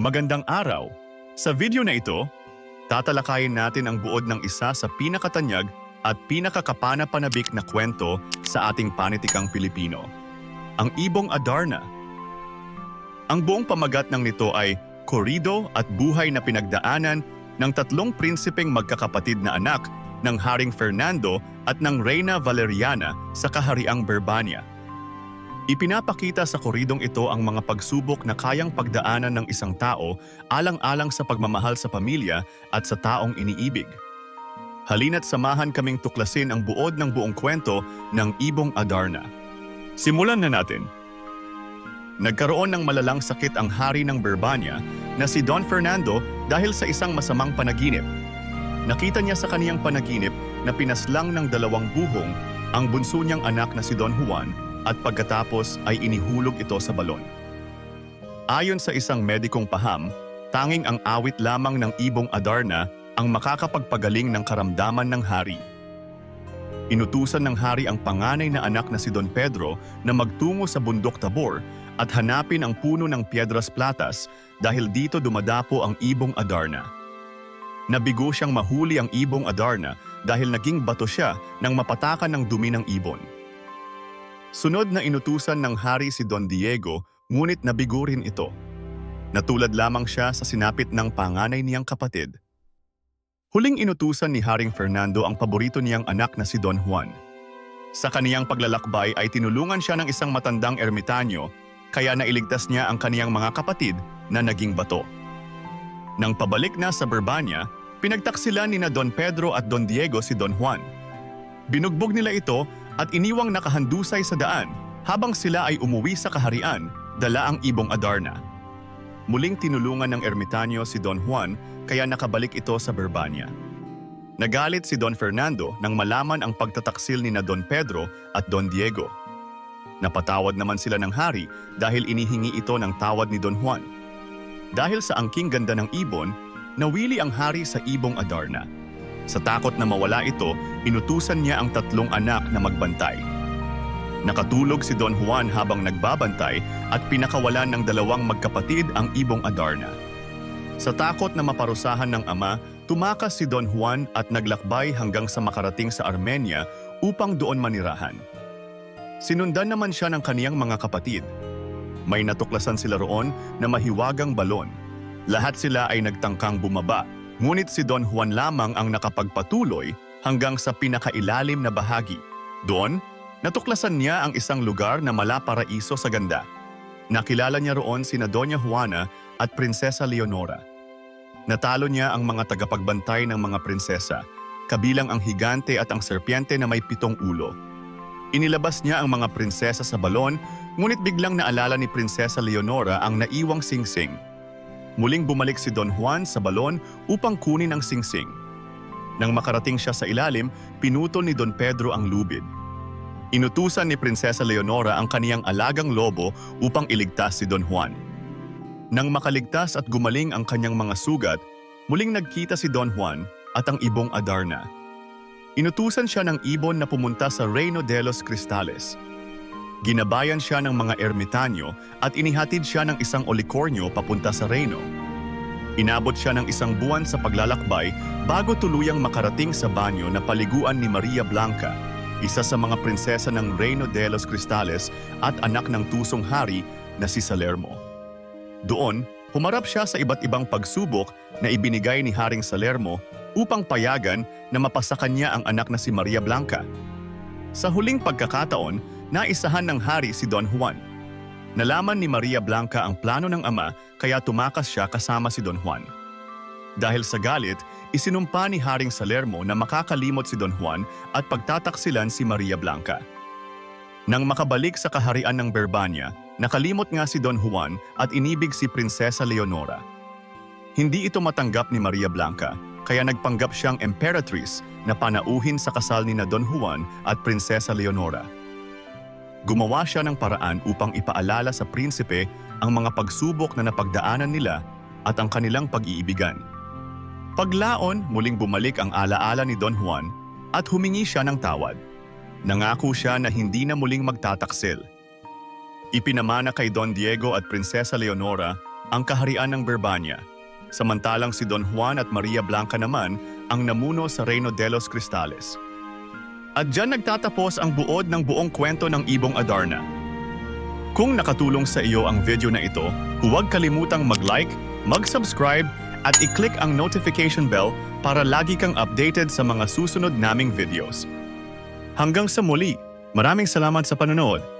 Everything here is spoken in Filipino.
Magandang araw! Sa video na ito, tatalakayin natin ang buod ng isa sa pinakatanyag at pinakakapana-panabik na kwento sa ating panitikang Pilipino, ang Ibong Adarna. Ang buong pamagat ng nito ay korido at buhay na pinagdaanan ng tatlong prinsipeng magkakapatid na anak ng Haring Fernando at ng Reyna Valeriana sa Kahariang Berbania. Ipinapakita sa koridong ito ang mga pagsubok na kayang pagdaanan ng isang tao alang-alang sa pagmamahal sa pamilya at sa taong iniibig. Halina't samahan kaming tuklasin ang buod ng buong kwento ng Ibong Adarna. Simulan na natin. Nagkaroon ng malalang sakit ang hari ng Berbania na si Don Fernando dahil sa isang masamang panaginip. Nakita niya sa kaniyang panaginip na pinaslang ng dalawang buhong ang bunso niyang anak na si Don Juan at pagkatapos ay inihulog ito sa balon. Ayon sa isang medikong paham, tanging ang awit lamang ng Ibong Adarna ang makakapagpagaling ng karamdaman ng hari. Inutusan ng hari ang panganay na anak na si Don Pedro na magtungo sa bundok Tabor at hanapin ang puno ng Piedras Platas dahil dito dumadapo ang Ibong Adarna. Nabigo siyang mahuli ang Ibong Adarna dahil naging bato siya nang mapatakan ng dumi ng ibon. Sunod na inutusan ng hari si Don Diego, ngunit nabigo rin ito. Natulad lamang siya sa sinapit ng panganay niyang kapatid. Huling inutusan ni Haring Fernando ang paborito niyang anak na si Don Juan. Sa kaniyang paglalakbay ay tinulungan siya ng isang matandang ermitanyo, kaya nailigtas niya ang kaniyang mga kapatid na naging bato. Nang pabalik na sa Berbania, pinagtaksilan ni na Don Pedro at Don Diego si Don Juan. Binugbog nila ito at iniwang nakahandusay sa daan habang sila ay umuwi sa kaharian, dala ang Ibong Adarna. Muling tinulungan ng ermitanyo si Don Juan kaya nakabalik ito sa Berbania. Nagalit si Don Fernando nang malaman ang pagtataksil ni na Don Pedro at Don Diego. Napatawad naman sila ng hari dahil inihingi ito ng tawad ni Don Juan. Dahil sa angking ganda ng ibon, nawili ang hari sa Ibong Adarna. Sa takot na mawala ito, inutusan niya ang tatlong anak na magbantay. Nakatulog si Don Juan habang nagbabantay at pinakawalan ng dalawang magkapatid ang Ibong Adarna. Sa takot na maparusahan ng ama, tumakas si Don Juan at naglakbay hanggang sa makarating sa Armenia upang doon manirahan. Sinundan naman siya ng kaniyang mga kapatid. May natuklasan sila roon na mahiwagang balon. Lahat sila ay nagtangkang bumaba. Ngunit si Don Juan lamang ang nakapagpatuloy hanggang sa pinakailalim na bahagi. Doon, natuklasan niya ang isang lugar na malaparaiso sa ganda. Nakilala niya roon sina Doña Juana at Prinsesa Leonora. Natalo niya ang mga tagapagbantay ng mga prinsesa, kabilang ang higante at ang serpiente na may 7 ulo. Inilabas niya ang mga prinsesa sa balon, ngunit biglang naalala ni Prinsesa Leonora ang naiwang singsing. Muling bumalik si Don Juan sa balon upang kunin ang singsing. Nang makarating siya sa ilalim, pinutol ni Don Pedro ang lubid. Inutusan ni Prinsesa Leonora ang kaniyang alagang lobo upang iligtas si Don Juan. Nang makaligtas at gumaling ang kanyang mga sugat, muling nagkita si Don Juan at ang Ibong Adarna. Inutusan siya ng ibon na pumunta sa Reino de los Cristales. Ginabayan siya ng mga ermitanyo at inihatid siya ng isang olikornyo papunta sa Reino. Inabot siya ng 1 buwan sa paglalakbay bago tuluyang makarating sa banyo na paliguan ni Maria Blanca, isa sa mga prinsesa ng Reino de los Cristales at anak ng tusong hari na si Salermo. Doon, humarap siya sa iba't ibang pagsubok na ibinigay ni Haring Salermo upang payagan na mapasakan niya ang anak na si Maria Blanca. Sa huling pagkakataon, naisahan ng hari si Don Juan. Nalaman ni Maria Blanca ang plano ng ama kaya tumakas siya kasama si Don Juan. Dahil sa galit, isinumpa ni Haring Salermo na makakalimot si Don Juan at pagtataksilan si Maria Blanca. Nang makabalik sa kaharian ng Berbania, nakalimot nga si Don Juan at inibig si Prinsesa Leonora. Hindi ito matanggap ni Maria Blanca, kaya nagpanggap siyang emperatrice na panauhin sa kasal ni na Don Juan at Prinsesa Leonora. Gumawa siya ng paraan upang ipaalala sa prinsipe ang mga pagsubok na napagdaanan nila at ang kanilang pag-iibigan. Paglaon, muling bumalik ang alaala ni Don Juan at humingi siya ng tawad. Nangako siya na hindi na muling magtataksil. Ipinamana kay Don Diego at Prinsesa Leonora ang kaharian ng Berbanya, samantalang si Don Juan at Maria Blanca naman ang namuno sa Reino de los Cristales. At diyan nagtatapos ang buod ng buong kwento ng Ibong Adarna. Kung nakatulong sa iyo ang video na ito, huwag kalimutang mag-like, mag-subscribe at i-click ang notification bell para lagi kang updated sa mga susunod naming videos. Hanggang sa muli, maraming salamat sa panonood.